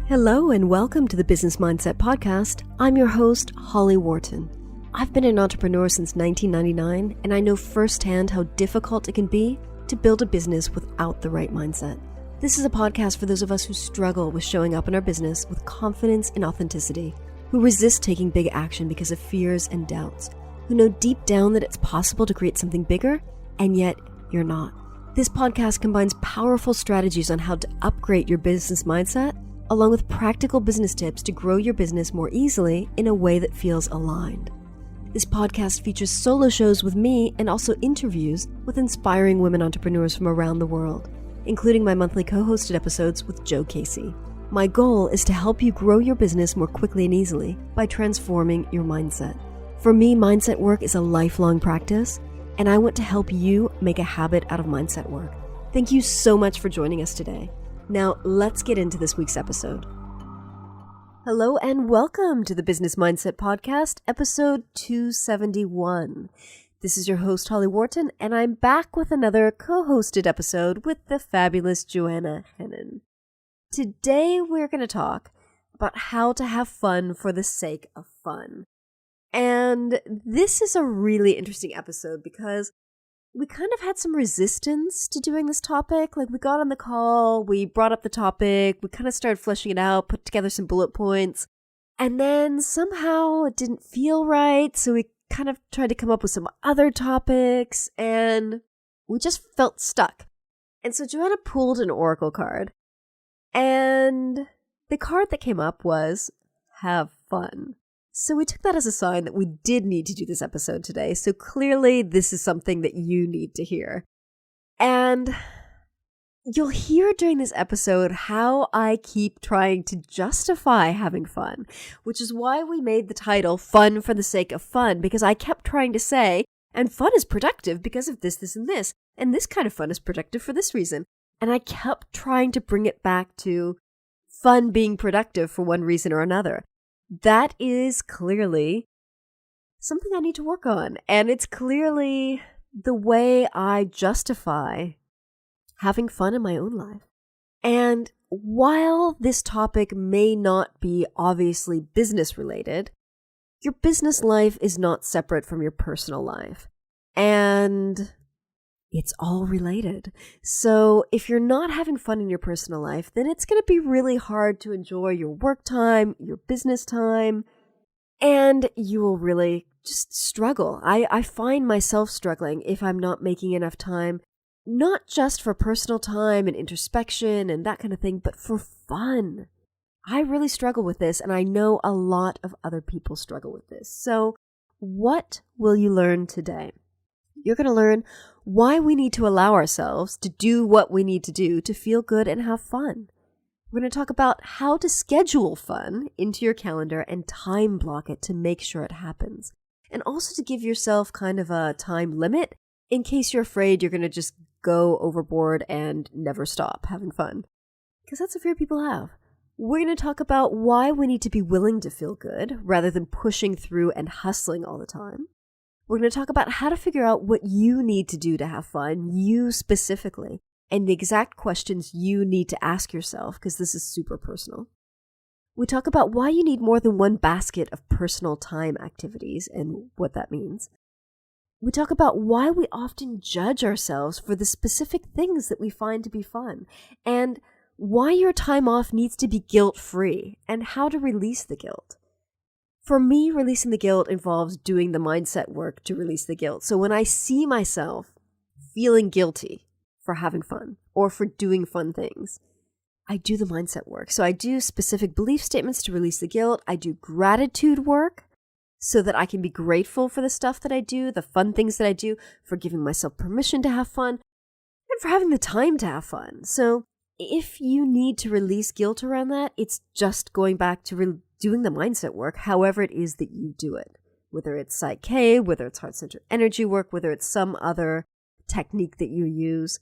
Hello and welcome to the Business Mindset Podcast. I'm your host, Holly Wharton. I've been an entrepreneur since 1999, and I know firsthand how difficult it can be to build a business without the right mindset. This is a podcast for those of us who struggle with showing up in our business with confidence and authenticity, who resist taking big action because of fears and doubts, who know deep down that it's possible to create something bigger, and yet you're not. This podcast combines powerful strategies on how to upgrade your business mindset, along with practical business tips to grow your business more easily in a way that feels aligned. This podcast features solo shows with me and also interviews with inspiring women entrepreneurs from around the world, including my monthly co-hosted episodes with Joe Casey. My goal is to help you grow your business more quickly and easily by transforming your mindset. For me, mindset work is a lifelong practice, and I want to help you make a habit out of mindset work. Thank you so much for joining us today. Now, let's get into this week's episode. Hello and welcome to the Business Mindset Podcast, episode 271. This is your host, Holly Wharton, and I'm back with another co-hosted episode with the fabulous Joanna Hennon. Today, we're going to talk about how to have fun for the sake of fun. And this is a really interesting episode because we kind of had some resistance to doing this topic. Like, we got on the call, we brought up the topic, we kind of started fleshing it out, put together some bullet points, and then somehow it didn't feel right, so we kind of tried to come up with some other topics, and we just felt stuck. And so Joanna pulled an oracle card, and the card that came up was, have fun. So we took that as a sign that we did need to do this episode today. So clearly this is something that you need to hear. And you'll hear during this episode how I keep trying to justify having fun, which is why we made the title Fun for the Sake of Fun, because I kept trying to say, and fun is productive because of this, this, and this. And this kind of fun is productive for this reason. And I kept trying to bring it back to fun being productive for one reason or another. That is clearly something I need to work on. And it's clearly the way I justify having fun in my own life. And while this topic may not be obviously business related, your business life is not separate from your personal life. And it's all related. So if you're not having fun in your personal life, then it's going to be really hard to enjoy your work time, your business time, and you will really just struggle. I find myself struggling if I'm not making enough time, not just for personal time and introspection and that kind of thing, but for fun. I really struggle with this, and I know a lot of other people struggle with this. So what will you learn today? You're going to learn why we need to allow ourselves to do what we need to do to feel good and have fun. We're going to talk about how to schedule fun into your calendar and time block it to make sure it happens. And also to give yourself kind of a time limit in case you're afraid you're going to just go overboard and never stop having fun. Because that's a fear people have. We're going to talk about why we need to be willing to feel good rather than pushing through and hustling all the time. We're going to talk about how to figure out what you need to do to have fun, you specifically, and the exact questions you need to ask yourself, because this is super personal. We talk about why you need more than one basket of personal time activities and what that means. We talk about why we often judge ourselves for the specific things that we find to be fun, and why your time off needs to be guilt-free, and how to release the guilt. For me, releasing the guilt involves doing the mindset work to release the guilt. So when I see myself feeling guilty for having fun or for doing fun things, I do the mindset work. So I do specific belief statements to release the guilt. I do gratitude work so that I can be grateful for the stuff that I do, the fun things that I do, for giving myself permission to have fun, and for having the time to have fun. So if you need to release guilt around that, it's just going back to doing the mindset work, however it is that you do it. Whether it's Psych-K, whether it's heart center energy work, whether it's some other technique that you use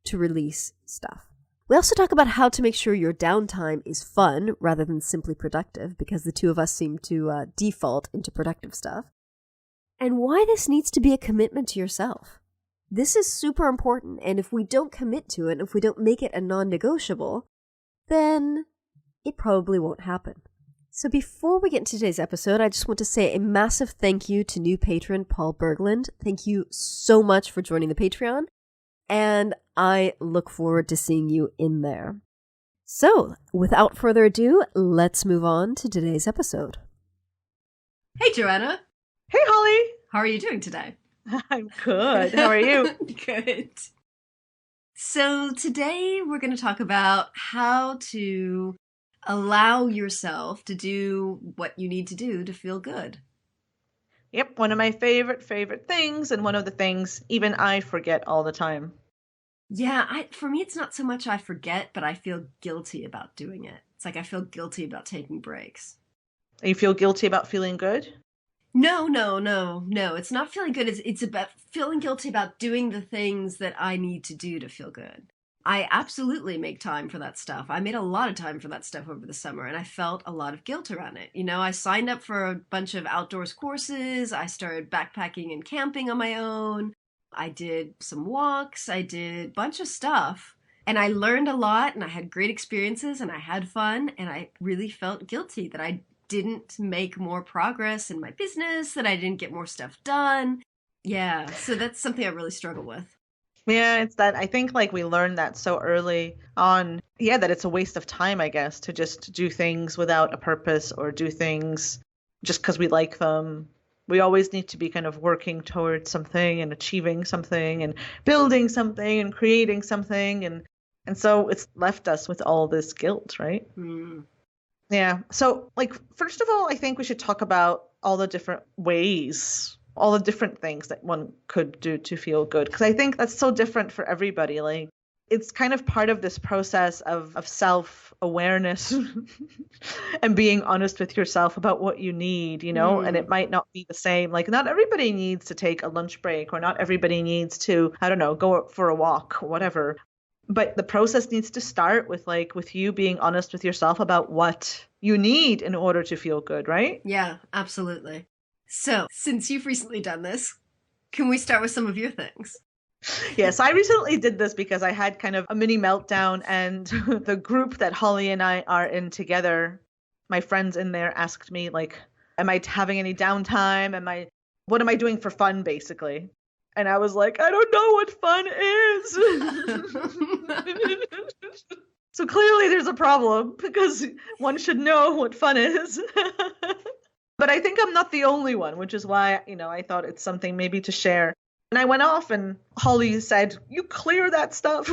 to release stuff. We also talk about how to make sure your downtime is fun rather than simply productive, because the two of us seem to default into productive stuff. And why this needs to be a commitment to yourself. This is super important, and if we don't commit to it, if we don't make it a non-negotiable, then it probably won't happen. So before we get into today's episode, I just want to say a massive thank you to new patron Paul Berglund. Thank you so much for joining the Patreon, and I look forward to seeing you in there. So, without further ado, let's move on to today's episode. Hey, Joanna. Hey, Holly. How are you doing today? I'm good. How are you? Good. So today we're going to talk about how to allow yourself to do what you need to do to feel good. Yep, one of my favorite things, and one of the things even I forget all the time. Yeah, for me, it's not so much I forget, but I feel guilty about doing it. It's like I feel guilty about taking breaks. You feel guilty about feeling good? No. It's not feeling good. It's about feeling guilty about doing the things that I need to do to feel good. I absolutely make time for that stuff. I made a lot of time for that stuff over the summer, and I felt a lot of guilt around it. You know, I signed up for a bunch of outdoors courses. I started backpacking and camping on my own. I did some walks. I did a bunch of stuff, and I learned a lot, and I had great experiences, and I had fun, and I really felt guilty that I didn't make more progress in my business, that I didn't get more stuff done. Yeah, so that's something I really struggle with. Yeah, it's that I think like we learned that so early on. Yeah, that it's a waste of time, I guess, to just do things without a purpose or do things just because we like them. We always need to be kind of working towards something and achieving something and building something and creating something. And so it's left us with all this guilt, right? Mm. Yeah. So, like, first of all, I think we should talk about all the different ways, all the different things that one could do to feel good. Because I think that's so different for everybody. Like, it's kind of part of this process of self-awareness and being honest with yourself about what you need, you know, and it might not be the same. Like, not everybody needs to take a lunch break, or not everybody needs to, I don't know, go for a walk or whatever. But the process needs to start with you being honest with yourself about what you need in order to feel good, right? Yeah, absolutely. So, since you've recently done this, can we start with some of your things? Yes, I recently did this because I had kind of a mini meltdown, and the group that Holly and I are in together, my friends in there asked me, like, am I having any downtime? What am I doing for fun, basically? And I was like, I don't know what fun is. So clearly there's a problem, because one should know what fun is. But I think I'm not the only one, which is why, you know, I thought it's something maybe to share. And I went off, and Holly said, you clear that stuff.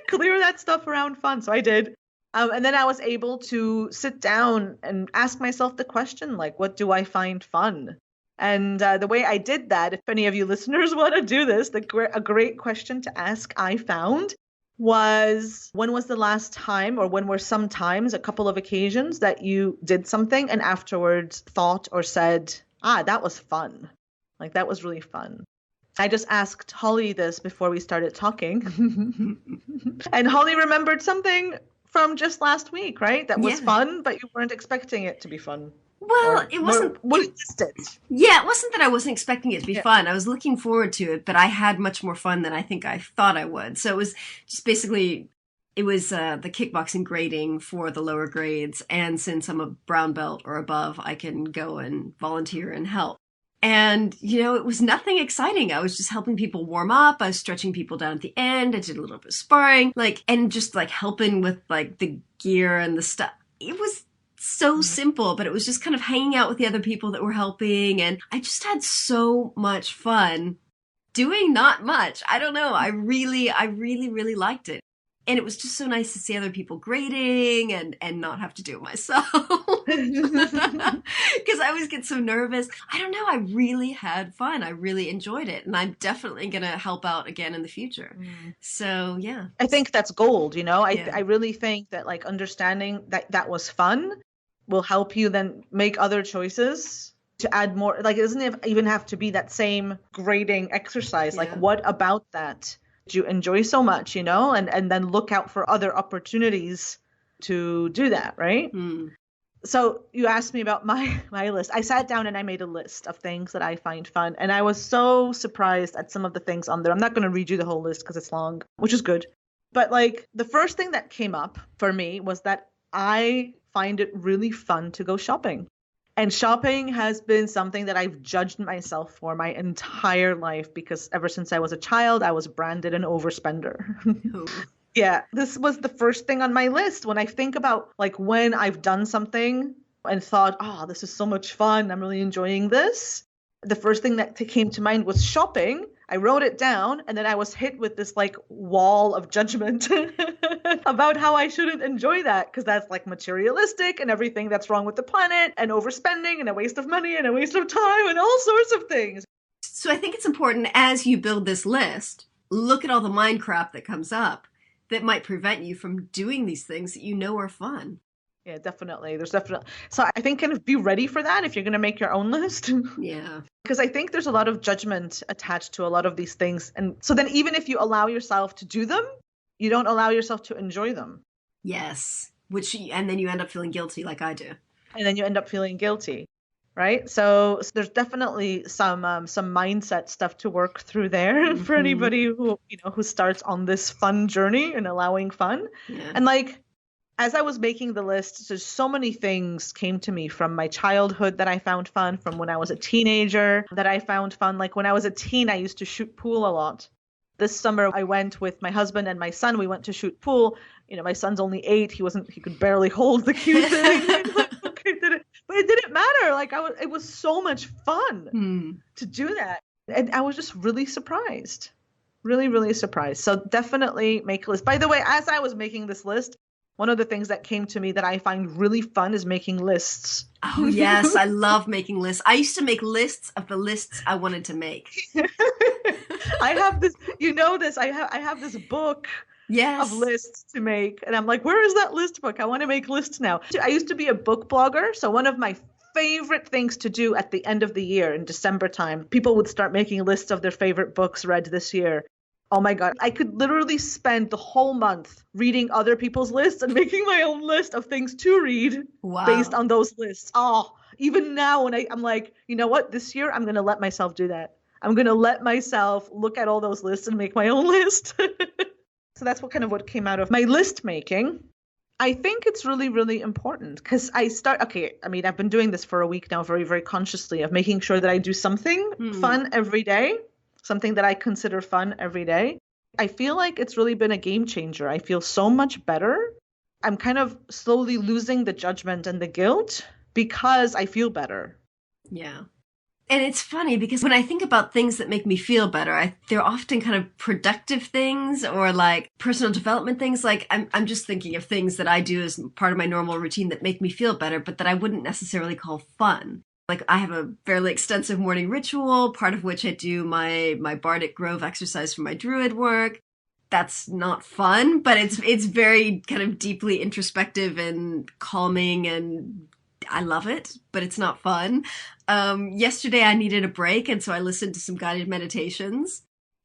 Clear that stuff around fun. So I did. And then I was able to sit down and ask myself the question, like, what do I find fun? And the way I did that, if any of you listeners want to do this, a great question to ask I found was, when was the last time, or when were some times, a couple of occasions, that you did something and afterwards thought or said, that was fun. Like, that was really fun. I just asked Holly this before we started talking. And Holly remembered something from just last week, right? That was fun, but you weren't expecting it to be fun. Well, it wasn't. Yeah, it wasn't that I wasn't expecting it to be fun. I was looking forward to it, but I had much more fun than I think I thought I would. So it was just basically, it was the kickboxing grading for the lower grades. And since I'm a brown belt or above, I can go and volunteer and help. And, you know, it was nothing exciting. I was just helping people warm up. I was stretching people down at the end. I did a little bit of sparring, and just helping with the gear and the stuff. It was so simple, but it was just kind of hanging out with the other people that were helping. And I just had so much fun doing not much. I don't know. I really liked it. And it was just so nice to see other people grading and not have to do it myself. Because I always get so nervous. I don't know. I really had fun. I really enjoyed it. And I'm definitely going to help out again in the future. So, yeah. I think that's gold, you know? I really think that understanding that was fun will help you then make other choices to add more. Like, it doesn't even have to be that same grading exercise. Like, what about that do you enjoy so much, you know? And then look out for other opportunities to do that, right? So you asked me about my list. I sat down and I made a list of things that I find fun. And I was so surprised at some of the things on there. I'm not going to read you the whole list because it's long, which is good. But the first thing that came up for me was that I find it really fun to go shopping. And shopping has been something that I've judged myself for my entire life because ever since I was a child, I was branded an overspender. Yeah, this was the first thing on my list. When I think about like when I've done something and thought, oh, this is so much fun, I'm really enjoying this. The first thing that came to mind was shopping. I wrote it down and then I was hit with this like wall of judgment about how I shouldn't enjoy that because that's like materialistic and everything that's wrong with the planet and overspending and a waste of money and a waste of time and all sorts of things. So I think it's important as you build this list, look at all the mind crap that comes up that might prevent you from doing these things that you know are fun. Yeah, definitely. There's definitely. So I think kind of be ready for that if you're going to make your own list. Yeah. Because I think there's a lot of judgment attached to a lot of these things. And so then even if you allow yourself to do them, you don't allow yourself to enjoy them. Yes. And then you end up feeling guilty like I do. And then you end up feeling guilty. Right. So there's definitely some mindset stuff to work through there for anybody who starts on this fun journey and allowing fun. Yeah. And like, as I was making the list, there's so many things came to me from my childhood that I found fun, from when I was a teenager that I found fun. Like when I was a teen, I used to shoot pool a lot. This summer, I went with my husband and my son. We went to shoot pool. My son's only 8. He could barely hold the cue thing. But it didn't matter. Like it was so much fun to do that. And I was just really surprised. Really, really surprised. So definitely make a list. By the way, as I was making this list, one of the things that came to me that I find really fun is making lists. Oh, yes. I love making lists. I used to make lists of the lists I wanted to make. I have this, I have this book of lists to make. And I'm like, where is that list book? I want to make lists now. I used to be a book blogger. So one of my favorite things to do at the end of the year in December time, people would start making lists of their favorite books read this year. Oh my God, I could literally spend the whole month reading other people's lists and making my own list of things to read based on those lists. Oh, even now when I'm like, you know what, this year I'm going to let myself do that. I'm going to let myself look at all those lists and make my own list. So that's what came out of my list making. I think it's really, really important because I've been doing this for a week now very, very consciously of making sure that I do something fun every day. Something that I consider fun every day. I feel like it's really been a game changer. I feel so much better. I'm kind of slowly losing the judgment and the guilt because I feel better. Yeah. And it's funny because when I think about things that make me feel better, they're often kind of productive things or like personal development things. Like I'm just thinking of things that I do as part of my normal routine that make me feel better, but that I wouldn't necessarily call fun. Like I have a fairly extensive morning ritual, part of which I do my Bardic Grove exercise for my druid work. That's not fun, but it's very kind of deeply introspective and calming, and I love it, but it's not fun. Yesterday I needed a break, and so I listened to some guided meditations.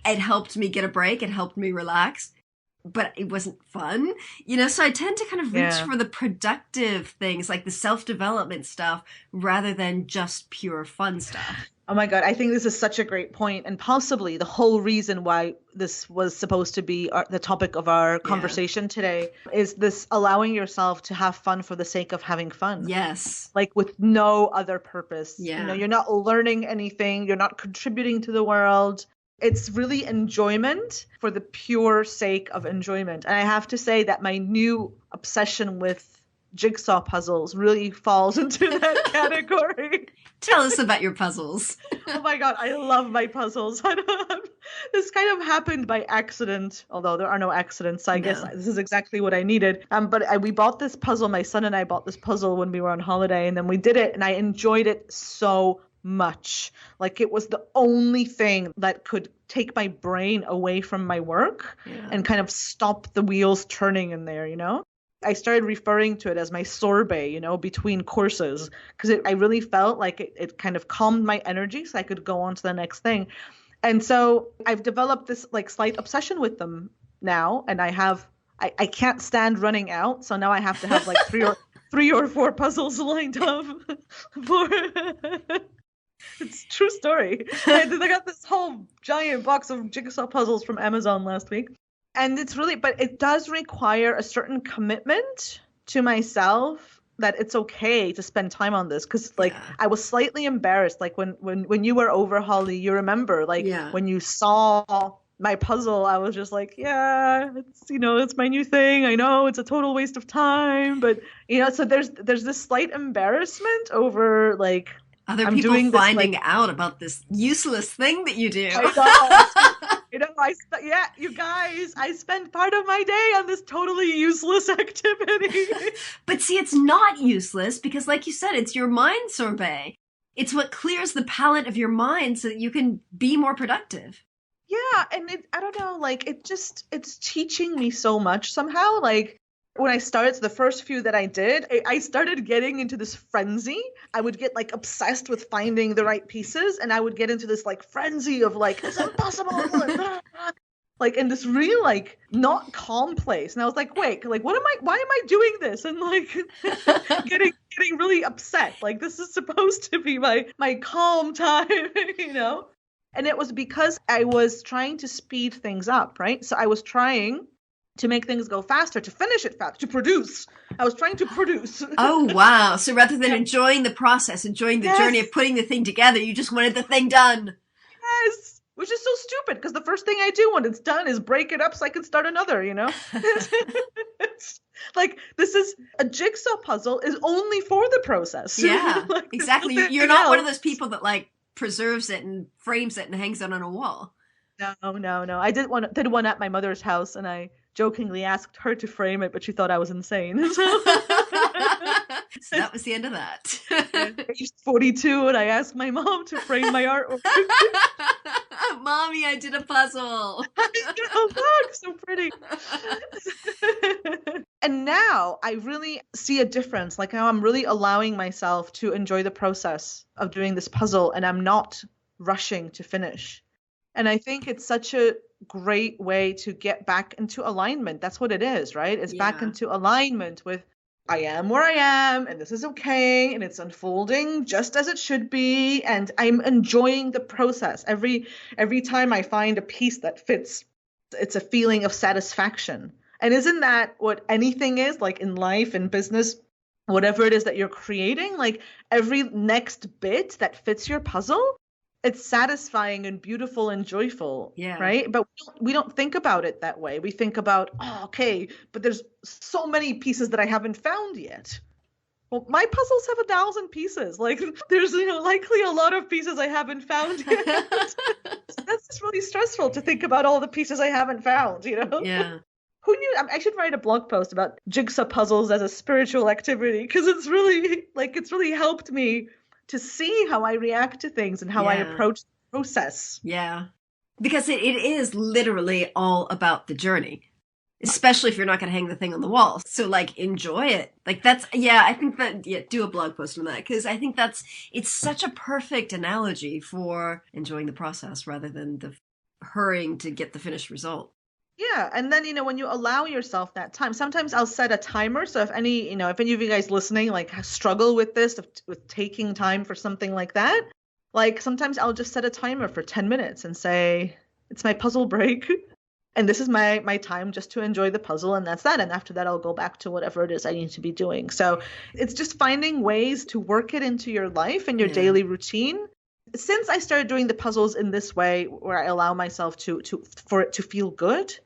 It helped me get a break. It helped me relax. But it wasn't fun, so I tend to kind of reach for the productive things, like the self-development stuff, rather than just pure fun stuff. Oh my God, I think this is such a great point, and possibly the whole reason why this was supposed to be the topic of our conversation today is this allowing yourself to have fun for the sake of having fun. Yes. Like with no other purpose. Yeah. You're not learning anything, you're not contributing to the world. It's really enjoyment for the pure sake of enjoyment. And I have to say that my new obsession with jigsaw puzzles really falls into that category. Tell us about your puzzles. Oh my God, I love my puzzles. This kind of happened by accident, although there are no accidents. So I guess this is exactly what I needed. But we bought this puzzle. My son and I bought this puzzle when we were on holiday, and then we did it, and I enjoyed it so much. Like it was the only thing that could take my brain away from my work and kind of stop the wheels turning in there, I started referring to it as my sorbet, between courses, because I really felt like it kind of calmed my energy so I could go on to the next thing. And so I've developed this like slight obsession with them now, and I can't stand running out. So now I have to have like three or four puzzles lined up for it's a true story. I got this whole giant box of jigsaw puzzles from Amazon last week. And but it does require a certain commitment to myself that it's okay to spend time on this, because like Yeah. I was slightly embarrassed, like when you were over, Holly, you remember, like Yeah. when you saw my puzzle, I was just like, yeah, it's, it's my new thing. I know it's a total waste of time, but so there's this slight embarrassment over like Other I'm people doing this, like, finding out about this useless thing that you do. I know. Yeah, you guys, I spend part of my day on this totally useless activity. But see, it's not useless because, like you said, it's your mind sorbet. It's what clears the palette of your mind so that you can be more productive. Yeah, and I don't know, like it's teaching me so much somehow. Like when I started, the first few that I did, I started getting into this frenzy. I would get like obsessed with finding the right pieces, and I would get into this like frenzy of like, it's impossible. Like in this real like not calm place. And I was like, wait, like why am I doing this? And like getting really upset. Like this is supposed to be my calm time, And it was because I was trying to speed things up, right? So I was trying to make things go faster, to finish it faster, to produce. I was trying to produce. Oh, wow. So rather than enjoying the process, enjoying the journey of putting the thing together, you just wanted the thing done. Yes. Which is so stupid, because the first thing I do when it's done is break it up so I can start another, It's like, this is a jigsaw puzzle is only for the process. Yeah, like, exactly. You're not one of those people that like preserves it and frames it and hangs it on a wall. No. I did one at my mother's house, and I jokingly asked her to frame it, but she thought I was insane. So that was the end of that. Age 42, and I asked my mom to frame my artwork. Mommy, I did a puzzle. Oh, look, so pretty. And now I really see a difference. Like now I'm really allowing myself to enjoy the process of doing this puzzle, and I'm not rushing to finish. And I think it's such a great way to get back into alignment. That's what it is, right? It's back into alignment with, I am where I am, and this is okay, and it's unfolding just as it should be, and I'm enjoying the process. Every time I find a piece that fits, it's a feeling of satisfaction. And isn't that what anything is, like in life, in business, whatever it is that you're creating? Like every next bit that fits your puzzle, it's satisfying and beautiful and joyful, right? But we don't think about it that way. We think about, oh, okay, but there's so many pieces that I haven't found yet. Well, my puzzles have 1,000 pieces. Like there's, likely a lot of pieces I haven't found yet. So that's just really stressful to think about all the pieces I haven't found, Yeah. Who knew? I should write a blog post about jigsaw puzzles as a spiritual activity, because it's really helped me to see how I react to things and how I approach the process. Yeah. Because it is literally all about the journey, especially if you're not going to hang the thing on the wall. So like, enjoy it. Like that's, I think that, do a blog post on that, because I think it's such a perfect analogy for enjoying the process rather than the hurrying to get the finished result. Yeah. And then, when you allow yourself that time, sometimes I'll set a timer. So if any of you guys listening, like struggle with this, with taking time for something like that, like sometimes I'll just set a timer for 10 minutes and say, it's my puzzle break. And this is my time just to enjoy the puzzle. And that's that. And after that, I'll go back to whatever it is I need to be doing. So it's just finding ways to work it into your life and your daily routine. Since I started doing the puzzles in this way, where I allow myself for it to feel good,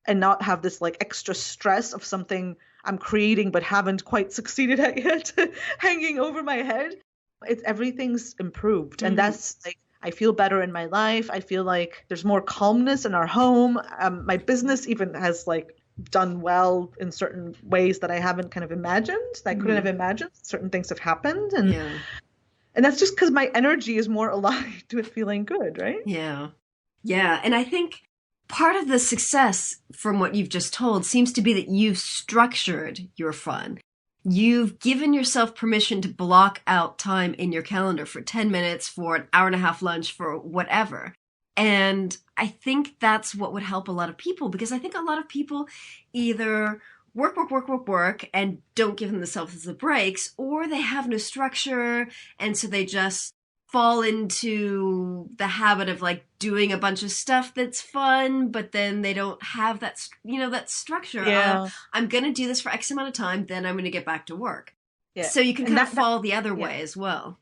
and not have this like extra stress of something I'm creating but haven't quite succeeded at yet hanging over my head, everything's improved. And that's like, I feel better in my life. I feel like there's more calmness in our home. My business even has like done well in certain ways that I haven't kind of imagined, that I couldn't have imagined. Certain things have happened. And that's just because my energy is more aligned with feeling good, right? Yeah. Yeah. And I think part of the success from what you've just told seems to be that you've structured your fun. You've given yourself permission to block out time in your calendar for 10 minutes, for an hour and a half lunch, for whatever. And I think that's what would help a lot of people, because I think a lot of people either work, and don't give themselves the breaks, or they have no structure. And so they just fall into the habit of like doing a bunch of stuff that's fun, but then they don't have that, that structure of, I'm going to do this for X amount of time, then I'm going to get back to work. Yeah. So you can kind of fall the other way as well.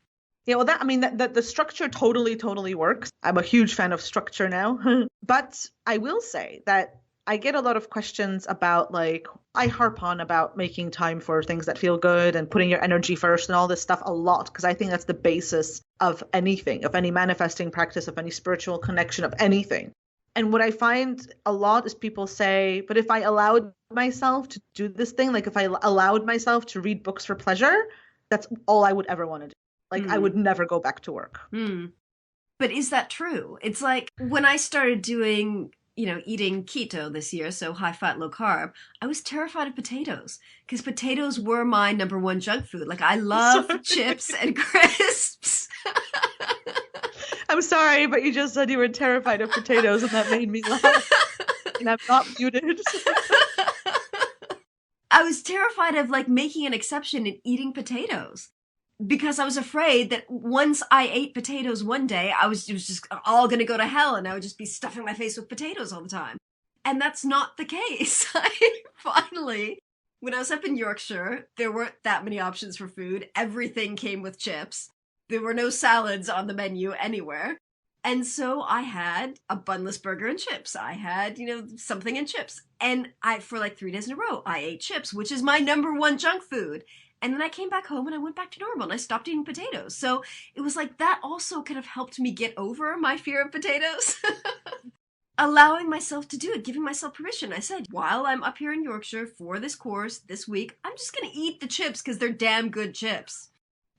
Yeah, well, that the structure totally works. I'm a huge fan of structure now. But I will say that I get a lot of questions about, like, I harp on about making time for things that feel good and putting your energy first and all this stuff a lot, because I think that's the basis of anything, of any manifesting practice, of any spiritual connection, of anything. And what I find a lot is people say, but if I allowed myself to do this thing, like if I allowed myself to read books for pleasure, that's all I would ever want to do. Like, I would never go back to work. But is that true? It's like when I started doing, eating keto this year, so high fat, low carb, I was terrified of potatoes because potatoes were my number one junk food. Like, I love chips and crisps. I'm sorry, but you just said you were terrified of potatoes and that made me laugh. And I'm not muted. I was terrified of like making an exception and eating potatoes, because I was afraid that once I ate potatoes one day, it was just all going to go to hell and I would just be stuffing my face with potatoes all the time. And that's not the case. Finally, when I was up in Yorkshire, there weren't that many options for food. Everything came with chips. There were no salads on the menu anywhere. And so I had a bunless burger and chips. I had, something and chips. And for like 3 days in a row, I ate chips, which is my number one junk food. And then I came back home and I went back to normal and I stopped eating potatoes. So it was like that also kind of helped me get over my fear of potatoes. Allowing myself to do it, giving myself permission. I said, while I'm up here in Yorkshire for this course this week, I'm just going to eat the chips because they're damn good chips.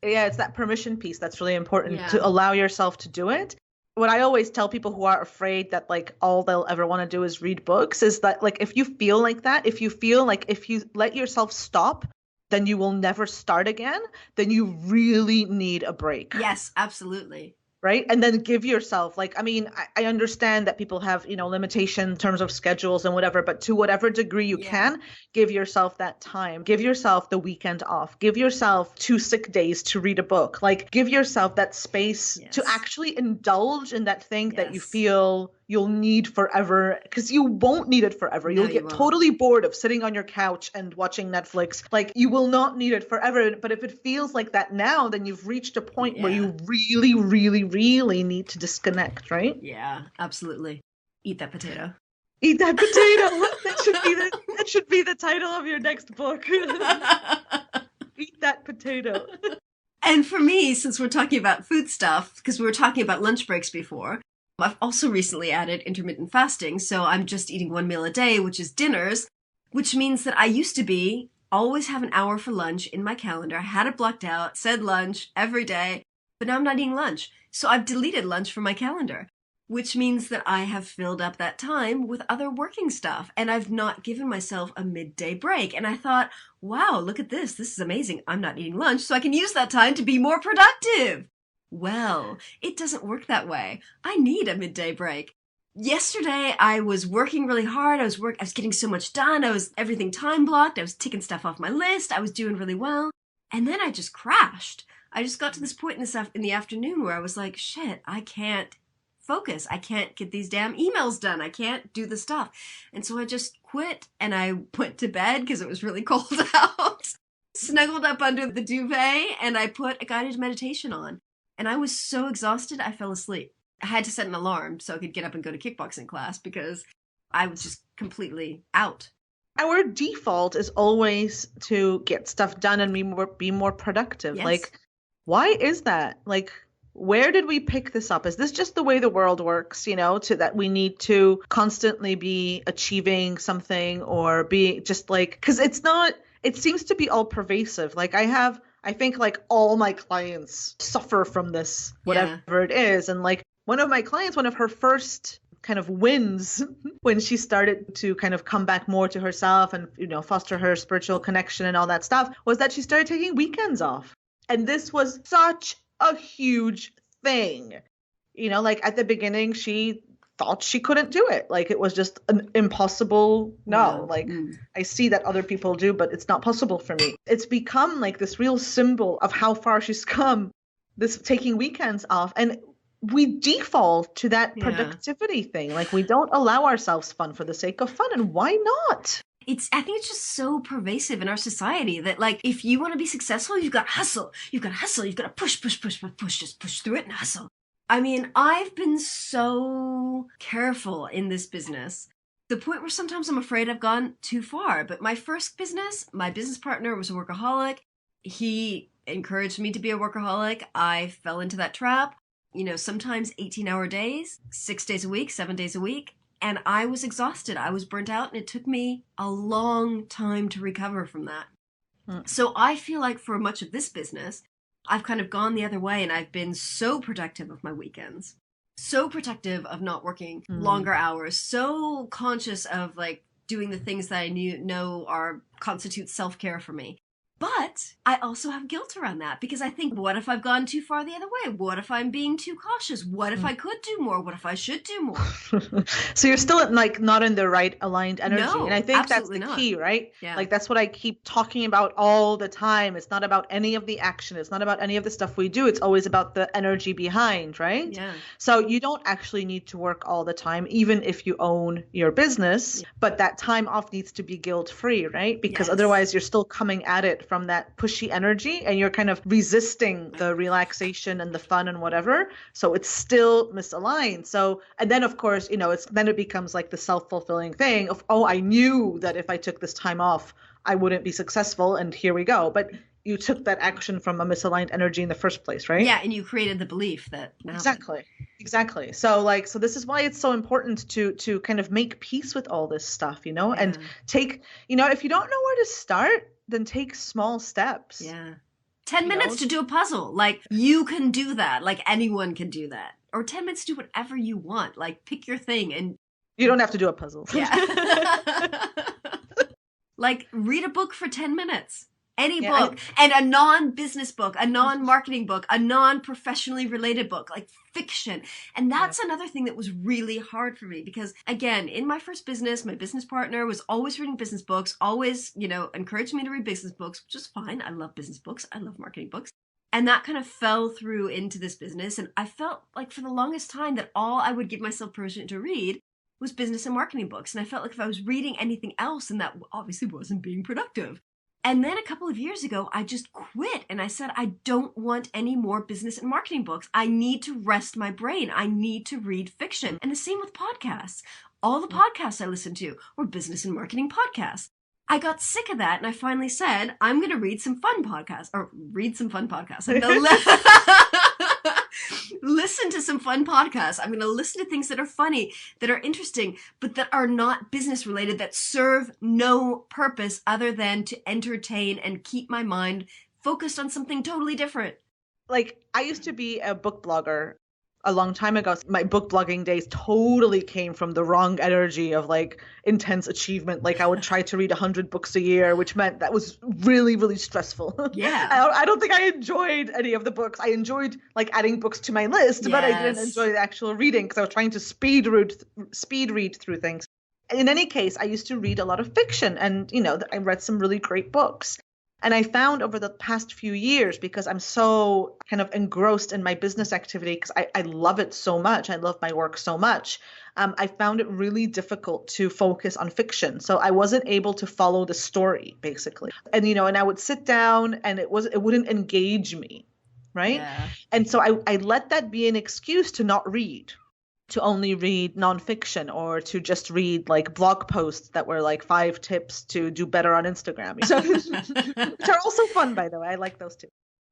Yeah, it's that permission piece that's really important, to allow yourself to do it. What I always tell people who are afraid that like all they'll ever want to do is read books is that, like, if you feel like that, if you feel like if you let yourself stop, then you will never start again, then you really need a break. Yes, absolutely. Right? And then give yourself, like, I mean, I understand that people have, limitation in terms of schedules and whatever, but to whatever degree you can, give yourself that time. Give yourself the weekend off. Give yourself 2 sick days to read a book. Like, give yourself that space to actually indulge in that thing that you feel you'll need forever, because you won't need it forever. You'll get totally bored of sitting on your couch and watching Netflix. Like, you will not need it forever. But if it feels like that now, then you've reached a point where you really, really, really need to disconnect, right? Yeah, absolutely. Eat that potato. Eat that potato. That should be the title of your next book. Eat that potato. And for me, since we're talking about food stuff, because we were talking about lunch breaks before, I've also recently added intermittent fasting, so I'm just eating 1 meal a day, which is dinners, which means that I used to always have an hour for lunch in my calendar. I had it blocked out, said lunch every day, but now I'm not eating lunch. So I've deleted lunch from my calendar, which means that I have filled up that time with other working stuff, and I've not given myself a midday break. And I thought, wow, look at this. This is amazing. I'm not eating lunch, so I can use that time to be more productive. Well, it doesn't work that way. I need a midday break. Yesterday, I was working really hard. I was getting so much done. Everything time blocked. I was ticking stuff off my list. I was doing really well. And then I just crashed. I just got to this point in the afternoon where I was like, shit, I can't focus. I can't get these damn emails done. I can't do the stuff. And so I just quit and I went to bed because it was really cold out. Snuggled up under the duvet and I put a guided meditation on. And I was so exhausted, I fell asleep. I had to set an alarm so I could get up and go to kickboxing class because I was just completely out. Our default is always to get stuff done and be more productive. Yes. Like, why is that? Like, where did we pick this up? Is this just the way the world works, that we need to constantly be achieving something or be just like, because it seems to be all pervasive. Like, I think like all my clients suffer from this, whatever it is. And like one of my clients, one of her first kind of wins when she started to kind of come back more to herself and, foster her spiritual connection and all that stuff, was that she started taking weekends off. And this was such a huge thing. Like at the beginning, she thought she couldn't do it. Like it was just an impossible no. I see that other people do, but it's not possible for me. It's become like this real symbol of how far she's come. this taking weekends off. And we default to that productivity thing. Like we don't allow ourselves fun for the sake of fun. And why not? I think it's just so pervasive in our society that, like, if you want to be successful, you've got to hustle. You've got to hustle. You've got to push, just push through it and hustle. I mean, I've been so careful in this business, the point where sometimes I'm afraid I've gone too far. But my first business, my business partner was a workaholic. He encouraged me to be a workaholic. I fell into that trap. You know, sometimes 18-hour days, 6 days a week, 7 days a week. And I was exhausted. I was burnt out, and it took me a long time to recover from that. So I feel like for much of this business, I've kind of gone the other way, and I've been so protective of my weekends, so protective of not working longer hours, so conscious of like doing the things that I know constitute self-care for me. But I also have guilt around that because I think, what if I've gone too far the other way? What if I'm being too cautious? What if I could do more? What if I should do more? So you're still like not in the right aligned energy. No, and I think that's the key, right? Yeah. Like that's what I keep talking about all the time. It's not about any of the action. It's not about any of the stuff we do. It's always about the energy behind, right? Yeah. So you don't actually need to work all the time, even if you own your business, but that time off needs to be guilt-free, right? Because otherwise you're still coming at it from that pushy energy and you're kind of resisting the relaxation and the fun and whatever. So it's still misaligned. So, and then of course, you know, then it becomes like the self-fulfilling thing of, oh, I knew that if I took this time off, I wouldn't be successful. And here we go. But you took that action from a misaligned energy in the first place, right? Yeah. And you created the belief that. Exactly. So this is why it's so important to kind of make peace with all this stuff, you know, and take, you know, if you don't know where to start, then take small steps. Yeah. 10 minutes to do a puzzle. Like, you can do that. Like, anyone can do that. Or 10 minutes to do whatever you want. Like, pick your thing and. You don't have to do a puzzle. Yeah. Like, read a book for 10 minutes. Any book. And a non-business book, a non-marketing book, a non-professionally related book, like fiction. And that's another thing that was really hard for me because, again, in my first business, my business partner was always reading business books, always, you know, encouraged me to read business books, which is fine. I love business books. I love marketing books. And that kind of fell through into this business. And I felt like for the longest time that all I would give myself permission to read was business and marketing books. And I felt like if I was reading anything else, then that obviously wasn't being productive. And then a couple of years ago, I just quit and I said, I don't want any more business and marketing books. I need to rest my brain. I need to read fiction. And the same with podcasts. All the podcasts I listened to were business and marketing podcasts. I got sick of that and I finally said, I'm going to read some fun podcasts. I'm going to listen to some fun podcasts. I'm going to listen to things that are funny, that are interesting, but that are not business related, that serve no purpose other than to entertain and keep my mind focused on something totally different. Like, I used to be a book blogger a long time ago. My book blogging days totally came from the wrong energy of like intense achievement. Like I would try to read 100 books a year, which meant that was really, really stressful. Yeah. I don't think I enjoyed any of the books. I enjoyed like adding books to my list, but I didn't enjoy the actual reading because I was trying to speed read through things. In any case, I used to read a lot of fiction and, you know, I read some really great books. And I found over the past few years, because I'm so kind of engrossed in my business activity, because I love it so much, I love my work so much, I found it really difficult to focus on fiction. So I wasn't able to follow the story, basically. And, you know, and I would sit down and it wouldn't engage me, right? Yeah. And so I let that be an excuse to not read, to only read nonfiction or to just read like blog posts that were like 5 tips to do better on Instagram, so, which are also fun, by the way. I like those too.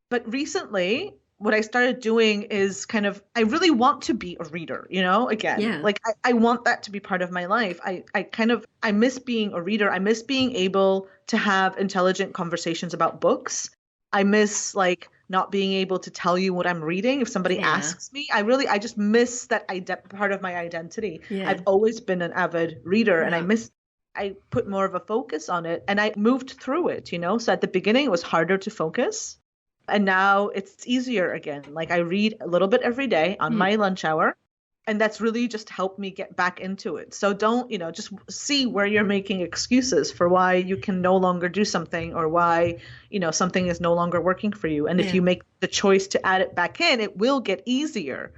But recently, what I started doing is kind of, I really want to be a reader, you know, again, like I want that to be part of my life. I miss being a reader. I miss being able to have intelligent conversations about books. I miss like not being able to tell you what I'm reading if somebody asks me. I just miss that part of my identity. Yeah. I've always been an avid reader and I put more of a focus on it and I moved through it, you know? So at the beginning it was harder to focus and now it's easier again. Like I read a little bit every day on my lunch hour. And that's really just helped me get back into it. So don't, just see where you're making excuses for why you can no longer do something, or why, something is no longer working for you. And if you make the choice to add it back in, it will get easier.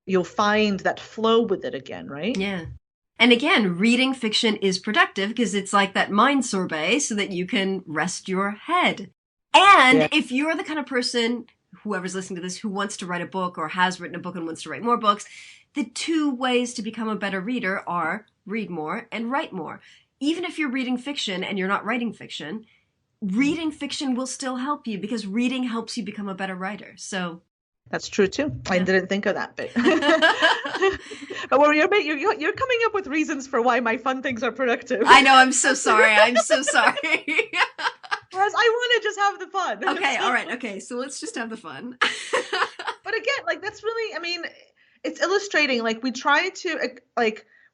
You'll find that flow with it again, right? Yeah. And again, reading fiction is productive because it's like that mind sorbet so that you can rest your head. And if you're the kind of person, whoever's listening to this, who wants to write a book or has written a book and wants to write more books, the two ways to become a better reader are read more and write more. Even if you're reading fiction and you're not writing fiction, reading fiction will still help you because reading helps you become a better writer. So that's true too. I didn't think of that bit. But you're coming up with reasons for why my fun things are productive. I know. I'm so sorry. I'm so sorry. Whereas I want to just have the fun. Okay. All right. Okay. So let's just have the fun. But again, that's really, it's illustrating,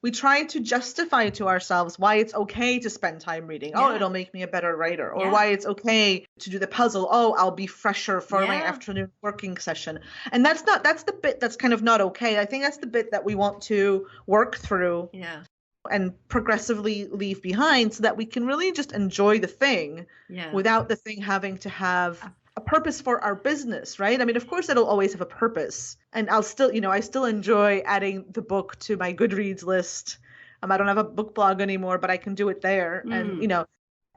we try to justify to ourselves why it's okay to spend time reading. Oh, it'll make me a better writer. Or why it's okay to do the puzzle. Oh, I'll be fresher for my afternoon working session. And that's the bit that's kind of not okay. I think that's the bit that we want to work through and progressively leave behind so that we can really just enjoy the thing without the thing having to have a purpose for our business, right? Of course it'll always have a purpose, and I'll still, I still enjoy adding the book to my Goodreads list. I don't have a book blog anymore, but I can do it there. And,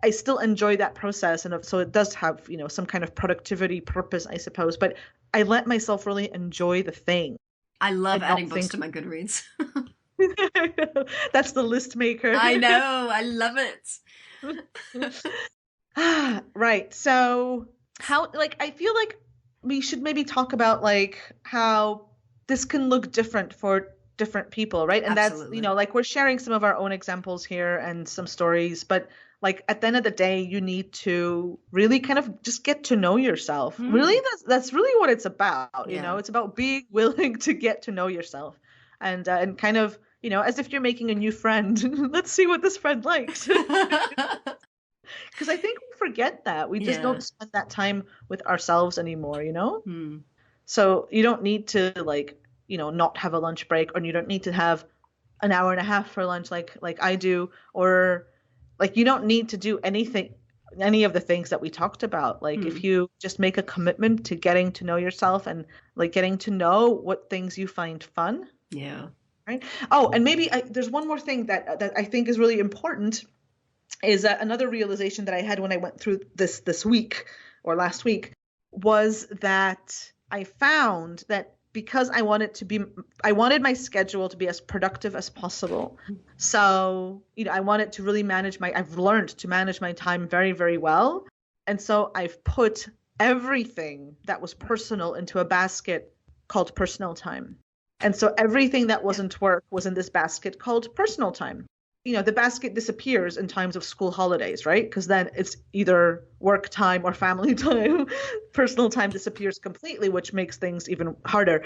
I still enjoy that process. And so it does have, some kind of productivity purpose, I suppose, but I let myself really enjoy the thing. I love adding books to my Goodreads. That's the list maker. I know. I love it. Right. So how, I feel like we should maybe talk about how this can look different for different people, right? And Absolutely. that's, we're sharing some of our own examples here and some stories, but at the end of the day, you need to really kind of just get to know yourself. Really, that's really what it's about. It's about being willing to get to know yourself and kind of, as if you're making a new friend. Let's see what this friend likes. Because I think we forget that. We just don't spend that time with ourselves anymore, So you don't need to not have a lunch break, or you don't need to have an hour and a half for lunch like I do, or you don't need to do any of the things that we talked about. If you just make a commitment to getting to know yourself and getting to know what things you find fun. Yeah. Right. Oh, and maybe there's one more thing that I think is really important. Is another realization that I had when I went through this week or last week was that I found that because I wanted my schedule to be as productive as possible. So, I wanted to really I've learned to manage my time very, very well. And so I've put everything that was personal into a basket called personal time. And so everything that wasn't work was in this basket called personal time. The basket disappears in times of school holidays, right? Because then it's either work time or family time. Personal time disappears completely, which makes things even harder.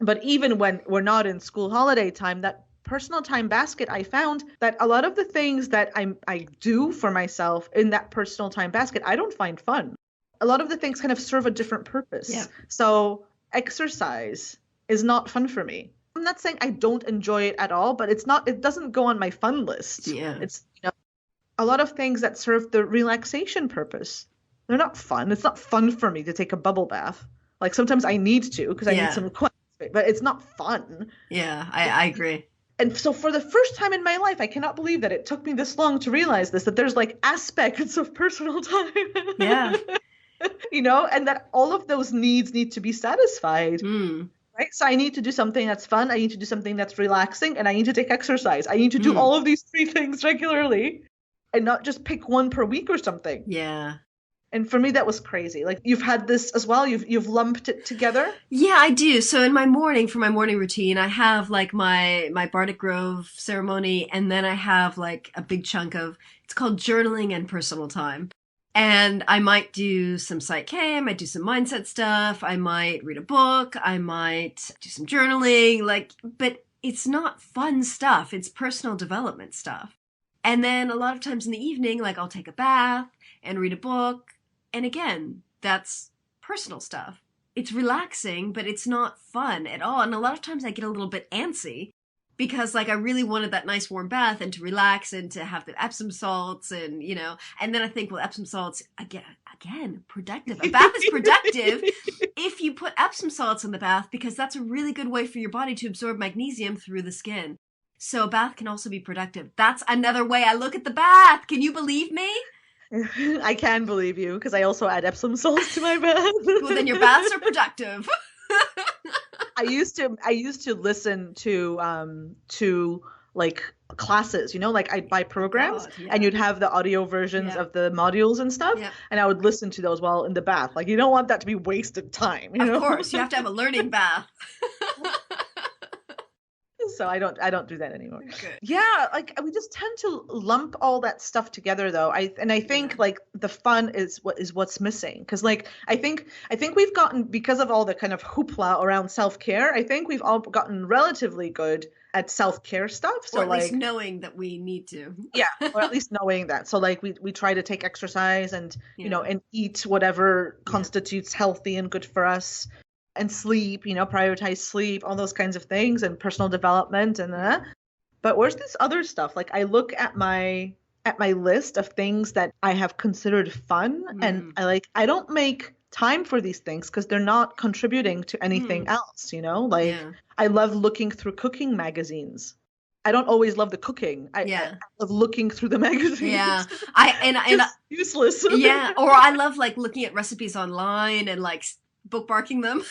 But even when we're not in school holiday time, that personal time basket, I found that a lot of the things that I do for myself in that personal time basket, I don't find fun. A lot of the things kind of serve a different purpose. Yeah. So exercise is not fun for me. I'm not saying I don't enjoy it at all, but it doesn't go on my fun list. Yeah. It's a lot of things that serve the relaxation purpose. They're not fun. It's not fun for me to take a bubble bath. Sometimes I need to because I need some quiet space, but it's not fun. Yeah, I agree. And so for the first time in my life, I cannot believe that it took me this long to realize this, that there's aspects of personal time. Yeah. And that all of those needs need to be satisfied. Right? So I need to do something that's fun. I need to do something that's relaxing, and I need to take exercise. I need to do all of these three things regularly and not just pick one per week or something. Yeah. And for me, that was crazy. You've had this as well. You've lumped it together. Yeah, I do. So in my morning, for my morning routine, I have my Bardic Grove ceremony, and then I have a big chunk of, it's called journaling and personal time. And I might do some Psych K, I might do some mindset stuff, I might read a book, I might do some journaling, but it's not fun stuff, it's personal development stuff. And then a lot of times in the evening, I'll take a bath and read a book. And again, that's personal stuff. it's relaxing, but it's not fun at all. And a lot of times I get a little bit antsy because like I really wanted that nice warm bath and to relax and to have the Epsom salts and, you know, and then I think, well, Epsom salts, again, productive. A bath is productive if you put Epsom salts in the bath because that's a really good way for your body to absorb magnesium through the skin. So a bath can also be productive. That's another way I look at the bath. Can you believe me? I can believe you because I also add Epsom salts to my bath. Well, then your baths are productive. I used to listen to like classes, you know, like I'd buy programs and you'd have the audio versions of the modules and stuff. Yeah. And I would listen to those while in the bath. Like you don't want that to be wasted time. You know? Of course, you have to have a learning bath. So I don't do that anymore. Good. Yeah, like we just tend to lump all that stuff together though. I think like the fun is what's missing because like I think we've gotten, because of all the kind of hoopla around self-care, I think we've all gotten relatively good at self-care stuff. So or at like least knowing that we need to. Yeah, or at least knowing that. So like we try to take exercise and you know and eat whatever constitutes healthy and good for us. And sleep, you know, prioritize sleep, all those kinds of things, and personal development, and but where's this other stuff? Like I look at my list of things that I have considered fun, and I don't make time for these things because they're not contributing to anything else, you know. Like I love looking through cooking magazines. I don't always love the cooking. I love looking through the magazines. Yeah, and useless. Yeah, or I love like looking at recipes online and like bookmarking them.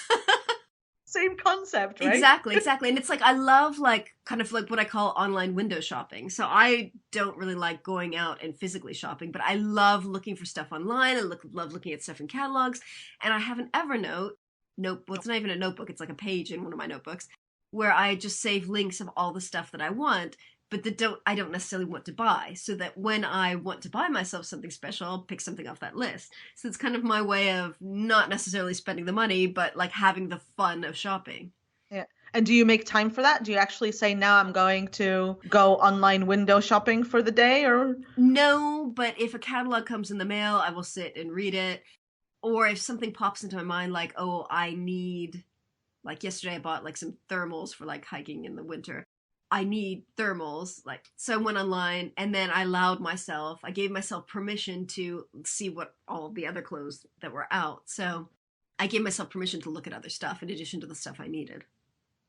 Same concept, right? Exactly. And it's like I love like kind of like what I call online window shopping. So I don't really like going out and physically shopping, but I love looking for stuff online. I love looking at stuff in catalogs. And I have an Evernote notebook. It's not even a notebook. It's like a page in one of my notebooks where I just save links of all the stuff that I want, but I don't necessarily want to buy, so that when I want to buy myself something special, I'll pick something off that list. So it's kind of my way of not necessarily spending the money, but like having the fun of shopping. Yeah. And do you make time for that? Do you actually say, now I'm going to go online window shopping for the day, or? No, but if a catalog comes in the mail, I will sit and read it. Or if something pops into my mind, like, oh, I need, like yesterday I bought like some thermals for like hiking in the winter. I need thermals, like, so I went online and then I gave myself permission to see what all the other clothes that were out. So I gave myself permission to look at other stuff in addition to the stuff I needed.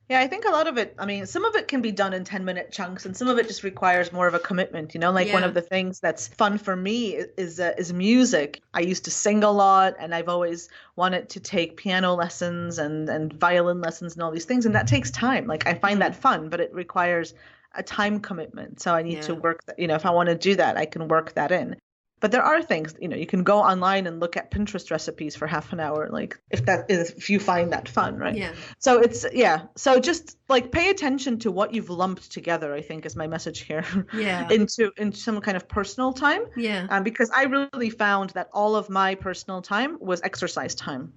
Yeah, I think a lot of it, I mean, some of it can be done in 10-minute chunks and some of it just requires more of a commitment, you know, like one of the things that's fun for me is music. I used to sing a lot and I've always wanted to take piano lessons and violin lessons and all these things. And that takes time. Like I find that fun, but it requires a time commitment. So I need to work that, you know, if I want to do that, I can work that in. But there are things, you know, you can go online and look at Pinterest recipes for half an hour, like if you find that fun, right? Yeah. So so just like pay attention to what you've lumped together, I think is my message here. Yeah. into some kind of personal time. Yeah. Because I really found that all of my personal time was exercise time.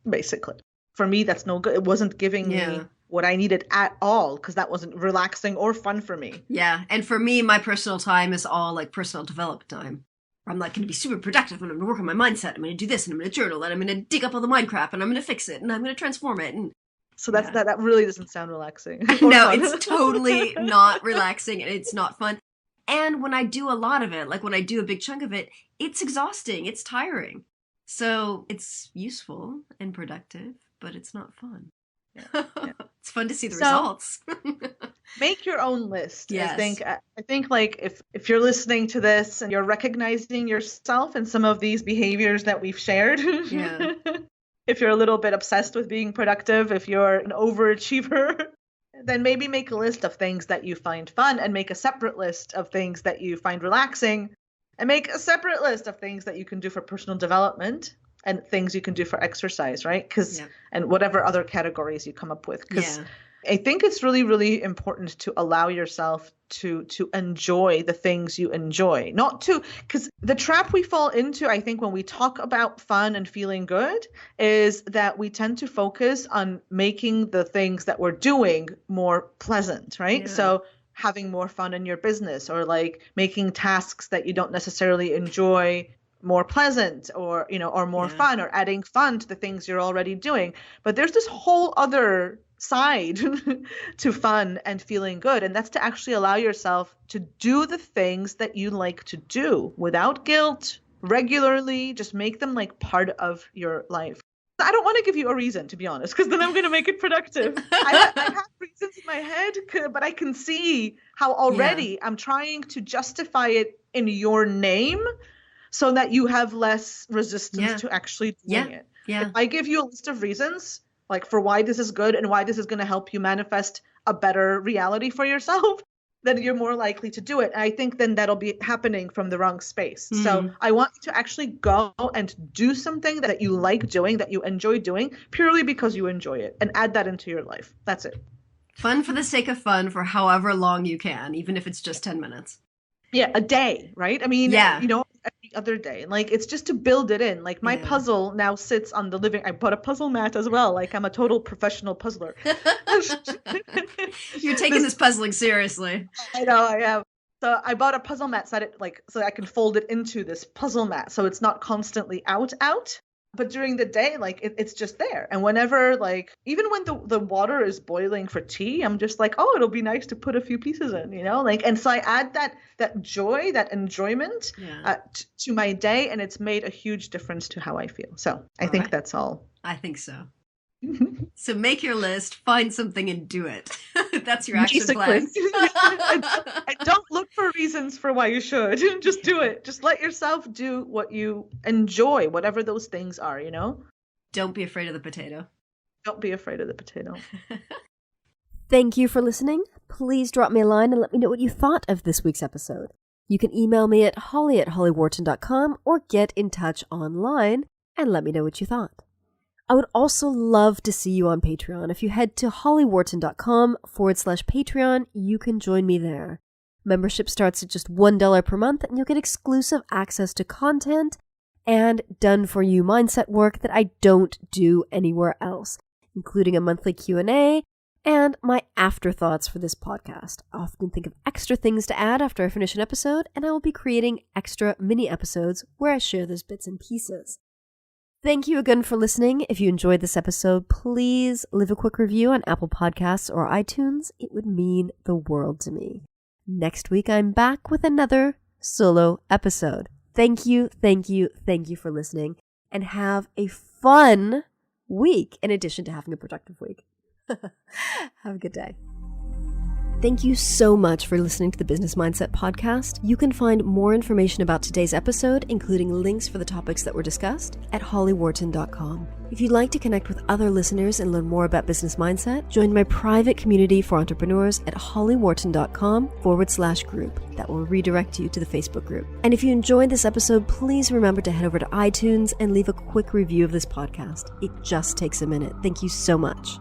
Basically. For me, that's no good. It wasn't giving me what I needed at all, because that wasn't relaxing or fun for me. Yeah. And for me, my personal time is all like personal development time. I'm like going to be super productive and I'm going to work on my mindset. I'm going to do this and I'm going to journal and I'm going to dig up all the mind crap and I'm going to fix it and I'm going to transform it. And so that really doesn't sound relaxing. No, it's totally not relaxing and it's not fun. And when I do a lot of it, like when I do a big chunk of it, it's exhausting. It's tiring. So it's useful and productive, but it's not fun. Yeah. It's fun to see the results. Make your own list. Yes. I think like if you're listening to this and you're recognizing yourself in some of these behaviors that we've shared, if you're a little bit obsessed with being productive, if you're an overachiever, then maybe make a list of things that you find fun and make a separate list of things that you find relaxing and make a separate list of things that you can do for personal development and things you can do for exercise, right? And whatever other categories you come up with. Because I think it's really, really important to allow yourself to enjoy the things you enjoy. Because the trap we fall into, I think, when we talk about fun and feeling good is that we tend to focus on making the things that we're doing more pleasant, right? Yeah. So having more fun in your business or like making tasks that you don't necessarily enjoy more pleasant or, or more fun, or adding fun to the things you're already doing. But there's this whole other side to fun and feeling good. And that's to actually allow yourself to do the things that you like to do without guilt, regularly. Just make them like part of your life. I don't want to give you a reason, to be honest, because then I'm going to make it productive. I have reasons in my head, but I can see how already I'm trying to justify it in your name so that you have less resistance to actually doing it. If I give you a list of reasons, like for why this is good and why this is going to help you manifest a better reality for yourself, then you're more likely to do it. And I think then that'll be happening from the wrong space. So I want you to actually go and do something that you like doing, that you enjoy doing, purely because you enjoy it, and add that into your life. That's it. Fun for the sake of fun for however long you can, even if it's just 10 minutes. Yeah, a day, right? I mean, every other day. Like, it's just to build it in. Like, my puzzle now sits on the living. I bought a puzzle mat as well. Like, I'm a total professional puzzler. You're taking this puzzling seriously. I know, I am. So I bought a puzzle mat so I can fold it into this puzzle mat, so it's not constantly out. But during the day, like, it's just there. And whenever, like, even when the water is boiling for tea, I'm just like, oh, it'll be nice to put a few pieces in, like, and so I add that joy, that enjoyment to my day, and it's made a huge difference to how I feel. So I think that's all. I think so. So make your list, find something, and do it. That's your action plan. I don't look for reasons for why you should. Just do it. Just let yourself do what you enjoy, whatever those things are, Don't be afraid of the potato. Don't be afraid of the potato. Thank you for listening. Please drop me a line and let me know what you thought of this week's episode. You can email me at holly@hollywharton.com or get in touch online and let me know what you thought. I would also love to see you on Patreon. If you head to hollywharton.com/Patreon, you can join me there. Membership starts at just $1 per month, and you'll get exclusive access to content and done-for-you mindset work that I don't do anywhere else, including a monthly Q&A and my afterthoughts for this podcast. I often think of extra things to add after I finish an episode, and I will be creating extra mini episodes where I share those bits and pieces. Thank you again for listening. If you enjoyed this episode, please leave a quick review on Apple Podcasts or iTunes. It would mean the world to me. Next week, I'm back with another solo episode. Thank you for listening, and have a fun week in addition to having a productive week. Have a good day. Thank you so much for listening to the Business Mindset Podcast. You can find more information about today's episode, including links for the topics that were discussed, at hollywharton.com. If you'd like to connect with other listeners and learn more about business mindset, join my private community for entrepreneurs at hollywharton.com/group. That will redirect you to the Facebook group. And if you enjoyed this episode, please remember to head over to iTunes and leave a quick review of this podcast. It just takes a minute. Thank you so much.